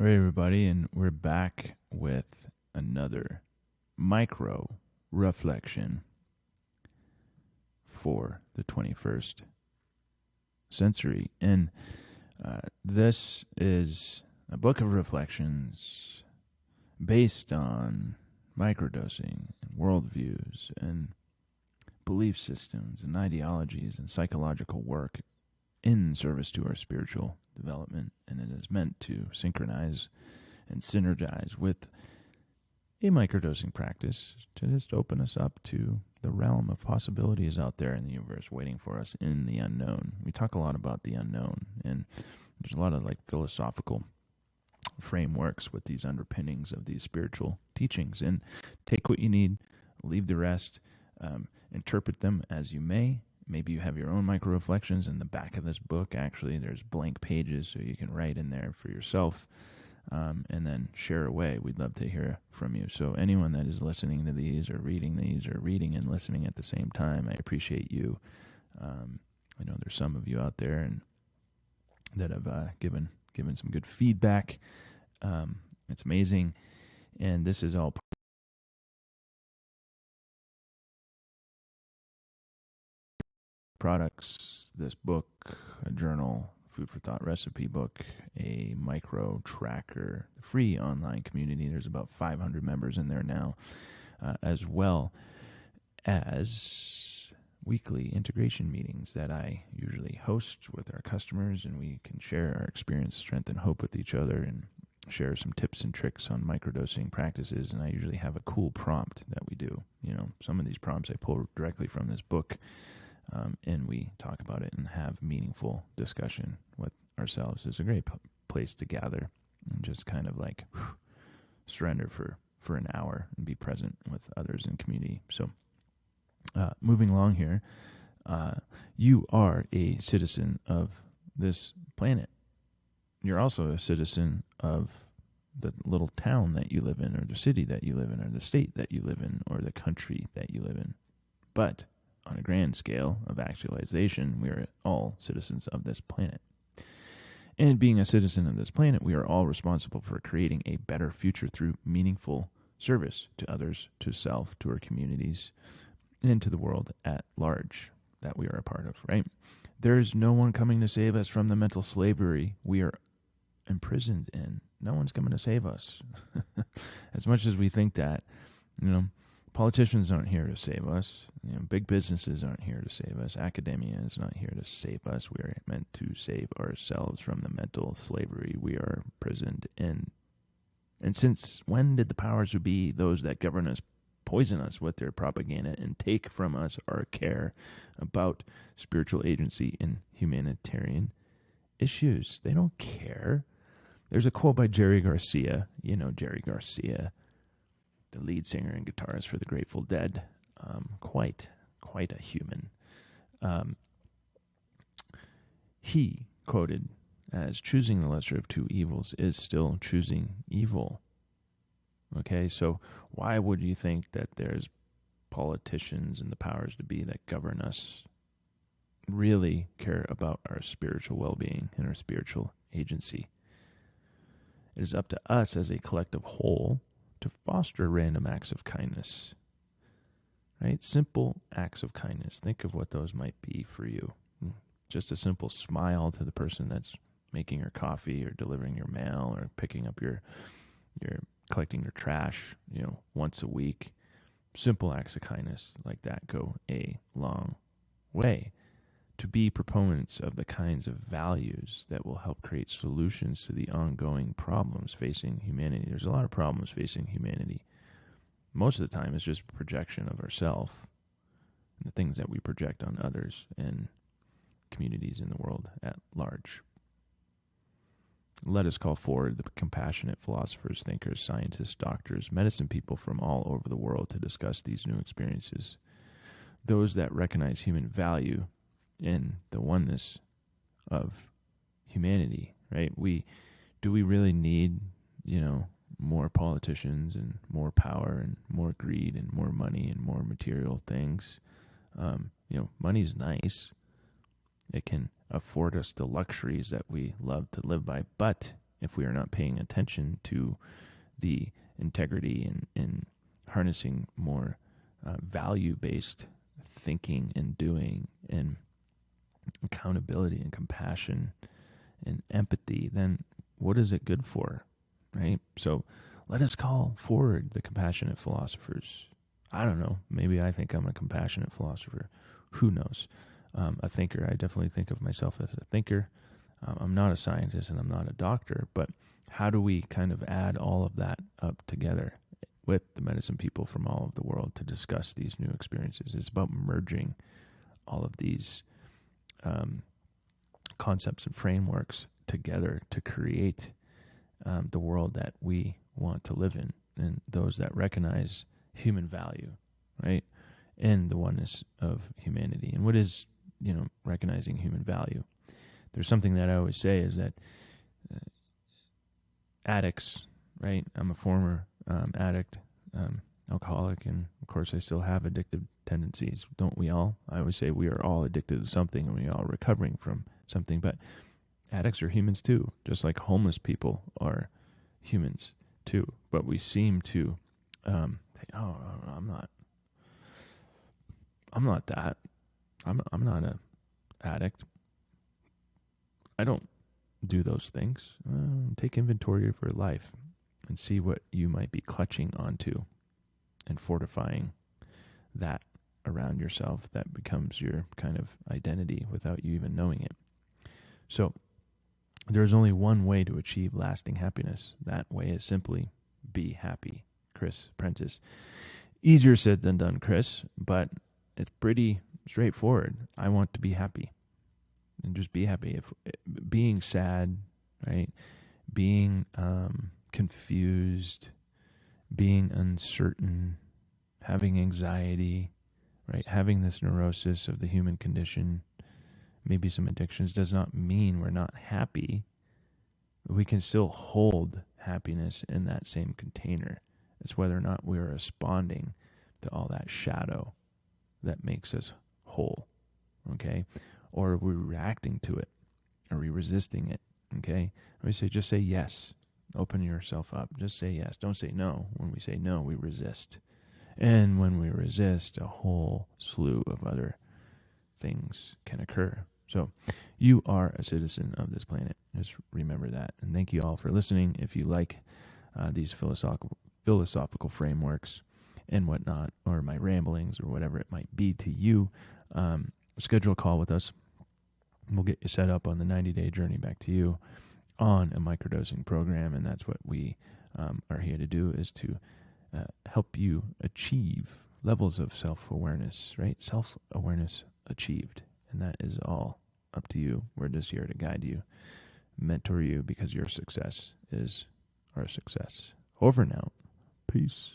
All right, everybody, and we're back with another micro reflection for the 21st century. And this is a book of reflections based on microdosing and worldviews and belief systems and ideologies and psychological work in service to our spiritual development. And it is meant to synchronize and synergize with a microdosing practice to just open us up to the realm of possibilities out there in the universe waiting for us in the unknown. We talk a lot about the unknown, and there's a lot of philosophical frameworks with these underpinnings of these spiritual teachings. And take what you need, leave the rest, interpret them as you may. Maybe you have your own micro reflections in the back of this book. Actually, there's blank pages so you can write in there for yourself. And then share away. We'd love to hear from you. So anyone that is listening to these or reading and listening at the same time, I appreciate you. I know there's some of you out there and that have given some good feedback. It's amazing. And this is all products, this book, a journal, food for thought recipe book, a micro tracker, the free online community. There's about 500 members in there now, as well as weekly integration meetings that I usually host with our customers, and we can share our experience, strength, and hope with each other and share some tips and tricks on microdosing practices. And I usually have a cool prompt that we do. Some of these prompts I pull directly from this book. And we talk about it and have meaningful discussion with ourselves. It's a great place to gather and just kind of surrender for an hour and be present with others in community. So moving along here, you are a citizen of this planet. You're also a citizen of the little town that you live in, or the city that you live in, or the state that you live in, or the country that you live in. But on a grand scale of actualization, we are all citizens of this planet. And being a citizen of this planet, we are all responsible for creating a better future through meaningful service to others, to self, to our communities, and to the world at large that we are a part of, right? There is no one coming to save us from the mental slavery we are imprisoned in. No one's coming to save us. As much as we think that, politicians aren't here to save us. Big businesses aren't here to save us. Academia is not here to save us. We are meant to save ourselves from the mental slavery we are imprisoned in. And since when did the powers who be, those that govern us, poison us with their propaganda and take from us our care about spiritual agency in humanitarian issues? They don't care. There's a quote by Jerry Garcia. Jerry Garcia, the lead singer and guitarist for the Grateful Dead, quite a human. He quoted as, choosing the lesser of two evils is still choosing evil. Okay, so why would you think that there's politicians and the powers to be that govern us really care about our spiritual well-being and our spiritual agency? It is up to us as a collective whole to foster random acts of kindness, right? Simple acts of kindness. Think of what those might be for you. Just a simple smile to the person that's making your coffee or delivering your mail or picking up your collecting your trash, once a week. Simple acts of kindness like that go a long way. To be proponents of the kinds of values that will help create solutions to the ongoing problems facing humanity. There's a lot of problems facing humanity. Most of the time, it's just projection of ourselves and the things that we project on others and communities in the world at large. Let us call forward the compassionate philosophers, thinkers, scientists, doctors, medicine people from all over the world to discuss these new experiences. Those that recognize human value in the oneness of humanity, right? Do we really need, more politicians and more power and more greed and more money and more material things? Money's nice. It can afford us the luxuries that we love to live by, but if we are not paying attention to the integrity and harnessing more value-based thinking and doing and accountability and compassion and empathy, then what is it good for, right? So let us call forward the compassionate philosophers. I don't know. Maybe I think I'm a compassionate philosopher. Who knows? A thinker. I definitely think of myself as a thinker. I'm not a scientist and I'm not a doctor, but how do we kind of add all of that up together with the medicine people from all over the world to discuss these new experiences? It's about merging all of these concepts and frameworks together to create the world that we want to live in, and those that recognize human value, right? And the oneness of humanity. And what is, recognizing human value? There's something that I always say is that addicts, right? I'm a former addict, alcoholic, and of course I still have addictive tendencies. Don't we all? I always say we are all addicted to something and we are all recovering from something, but addicts are humans too, just like homeless people are humans too. But we seem to think, oh, I'm not that. I'm not a addict. I don't do those things. Take inventory of your life and see what you might be clutching onto and fortifying that around yourself that becomes your kind of identity without you even knowing it. So there's only one way to achieve lasting happiness. That way is simply be happy. Chris Prentice. Easier said than done, Chris, but it's pretty straightforward. I want to be happy. And just be happy. If being sad, right? Being confused, being uncertain, having anxiety, right? Having this neurosis of the human condition, maybe some addictions, does not mean we're not happy. We can still hold happiness in that same container. It's whether or not we're responding to all that shadow that makes us whole, okay? Or are we reacting to it? Are we resisting it, okay? We say, just say yes. Open yourself up. Just say yes. Don't say no. When we say no, we resist. And when we resist, a whole slew of other things can occur. So you are a citizen of this planet. Just remember that. And thank you all for listening. If you like these philosophical frameworks and whatnot, or my ramblings or whatever it might be to you, schedule a call with us. We'll get you set up on the 90-day journey back to you on a microdosing program. And that's what we are here to do, is to help you achieve levels of self-awareness, right? Self-awareness achieved. And that is all up to you. We're just here to guide you, mentor you, because your success is our success. Over and out. Peace.